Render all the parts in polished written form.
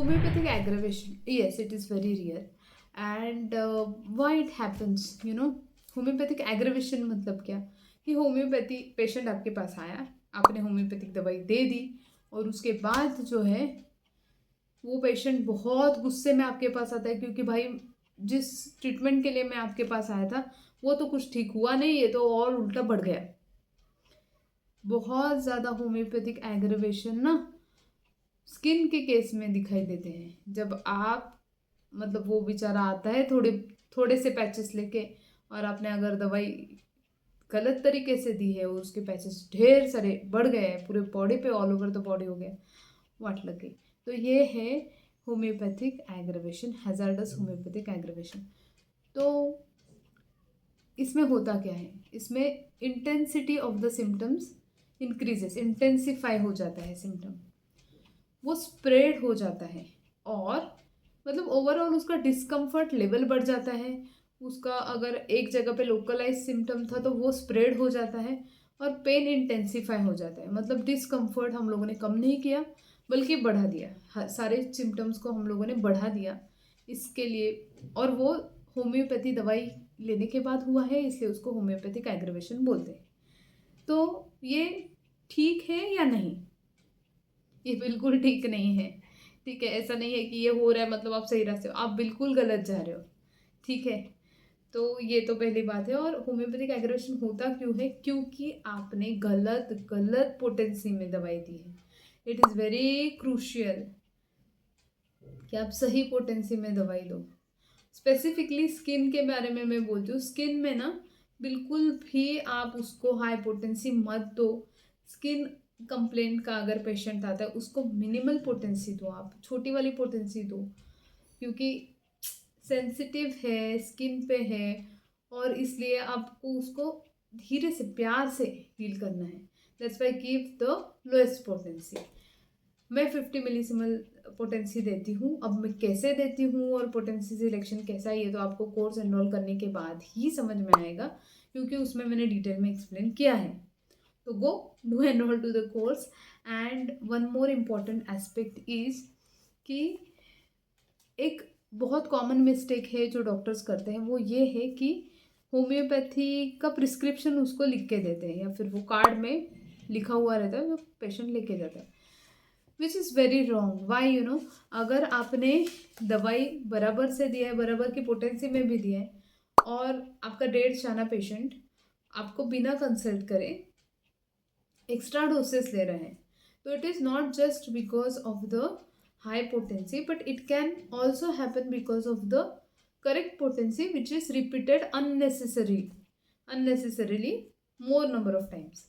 Homeopathic aggravation, yes, it is very rare. And why it happens, homeopathic aggravation मतलब क्या कि homeopathy patient आपके पास आया, आपने होम्योपैथिक दवाई दे दी और उसके बाद जो है वो पेशेंट बहुत गुस्से में आपके पास आता है, क्योंकि भाई जिस ट्रीटमेंट के लिए मैं आपके पास आया था वो तो कुछ ठीक हुआ नहीं, ये तो और उल्टा बढ़ गया। बहुत ज़्यादा होम्योपैथिक एग्रेवेशन ना स्किन के केस में दिखाई देते हैं। जब आप मतलब वो बेचारा आता है थोड़े थोड़े से पैचेस लेके, और आपने अगर दवाई गलत तरीके से दी है और उसके पैचेस ढेर सारे बढ़ गए हैं, पूरे बॉडी पे ऑल ओवर द बॉडी हो गया, वाट लग गई। तो ये है homeopathic aggravation, hazards homeopathic aggravation. तो इसमें होता क्या है, इसमें intensity of the symptoms increases, intensify हो जाता है सिम्टम, वो स्प्रेड हो जाता है, और मतलब ओवरऑल उसका डिस्कम्फर्ट लेवल बढ़ जाता है। उसका अगर एक जगह पे लोकलाइज सिम्टम था तो वो स्प्रेड हो जाता है, और पेन इंटेंसिफाई हो जाता है। मतलब डिस्कम्फर्ट हम लोगों ने कम नहीं किया बल्कि बढ़ा दिया, सारे सिम्टम्स को हम लोगों ने बढ़ा दिया इसके लिए। और वो होम्योपैथी दवाई लेने के बाद हुआ है, इसलिए उसको होम्योपैथिक एग्रेवेशन बोलते हैं। तो ये ठीक है या नहीं? ये बिल्कुल ठीक नहीं है। ठीक है, ऐसा नहीं है कि ये हो रहा है मतलब आप सही रास्ते हो, आप बिल्कुल गलत जा रहे हो। ठीक है, तो ये तो पहली बात है। और होम्योपैथिक एग्रेवेशन होता क्यों है? क्योंकि आपने गलत गलत पोटेंसी में दवाई दी है। इट इज़ वेरी क्रूशियल कि आप सही पोटेंसी में दवाई दो। स्पेसिफिकली स्किन के बारे में मैं बोलती हूँ, स्किन में ना बिल्कुल भी आप उसको हाई पोटेंसी मत दो। स्किन कंप्लेंट का अगर पेशेंट आता है उसको मिनिमल पोटेंसी दो, आप छोटी वाली पोटेंसी दो, क्योंकि सेंसिटिव है, स्किन पे है, और इसलिए आपको उसको धीरे से प्यार से हील करना है। That's why give the lowest potency. मैं 50 मिलीसिमल पोटेंसी देती हूँ। अब मैं कैसे देती हूँ और पोटेंसी सिलेक्शन कैसा है ये तो आपको कोर्स एनरोल करने के बाद ही समझ में आएगा, क्योंकि उसमें मैंने डिटेल में एक्सप्लेन किया है। तो go do enrol to the course. And one more important aspect is कि एक बहुत कॉमन मिस्टेक है जो डॉक्टर्स करते हैं, वो ये है कि होम्योपैथी का प्रिस्क्रिप्शन उसको लिख के देते हैं, या फिर वो कार्ड में लिखा हुआ रहता है जो पेशेंट लेके जाता है, which is very wrong. Why अगर आपने दवाई बराबर से दिया है, बराबर की पोटेंसी में भी दिया है, और आपका 1.5 पेशेंट आपको बिना कंसल्ट करे एक्स्ट्रा डोसेस ले रहे हैं, तो it is not just because of the high potency, but it can also happen because of the correct potency which is repeated unnecessarily more number of times.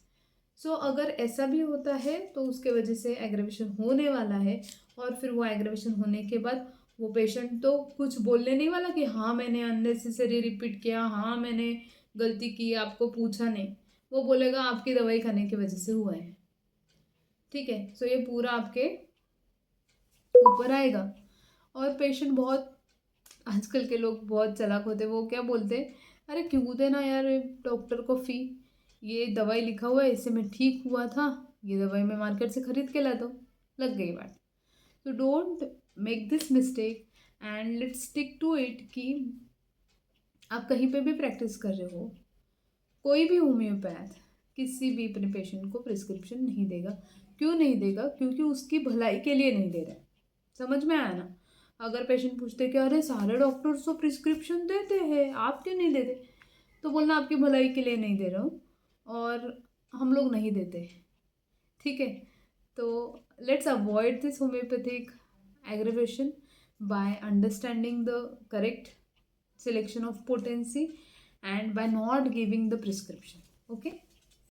So अगर ऐसा भी होता है तो उसके वजह से एग्रेवेशन होने वाला है, और फिर वो एग्रेवेशन होने के बाद वो पेशेंट तो कुछ बोलने नहीं वाला कि हाँ मैंने अननेसेसरी रिपीट किया, हाँ मैंने गलती की, आपको पूछा नहीं। वो बोलेगा आपकी दवाई खाने की वजह से हुआ है। ठीक है, सो ये पूरा आपके ऊपर आएगा। और पेशेंट बहुत, आजकल के लोग बहुत चालाक होते हैं, वो क्या बोलते हैं, अरे क्यों देना यार डॉक्टर को फ़ी, ये दवाई लिखा हुआ है, इससे मैं ठीक हुआ था, ये दवाई मैं मार्केट से ख़रीद के ला दो, लग गई बात। तो don't make this mistake and let's stick to it कि आप कहीं पे भी प्रैक्टिस कर रहे हो, कोई भी होम्योपैथ किसी भी अपने पेशेंट को प्रिस्क्रिप्शन नहीं देगा। क्यों नहीं देगा? क्योंकि उसकी भलाई के लिए नहीं दे रहा है। समझ में आया ना? अगर पेशेंट पूछते कि अरे सारे डॉक्टर्स तो प्रिस्क्रिप्शन देते हैं, आप क्यों नहीं देते, तो बोलना आपकी भलाई के लिए नहीं दे रहा हूँ, और हम लोग नहीं देते। ठीक है, तो let's avoid this homeopathic aggravation by understanding the correct selection of potency and by not giving the prescription. Okay.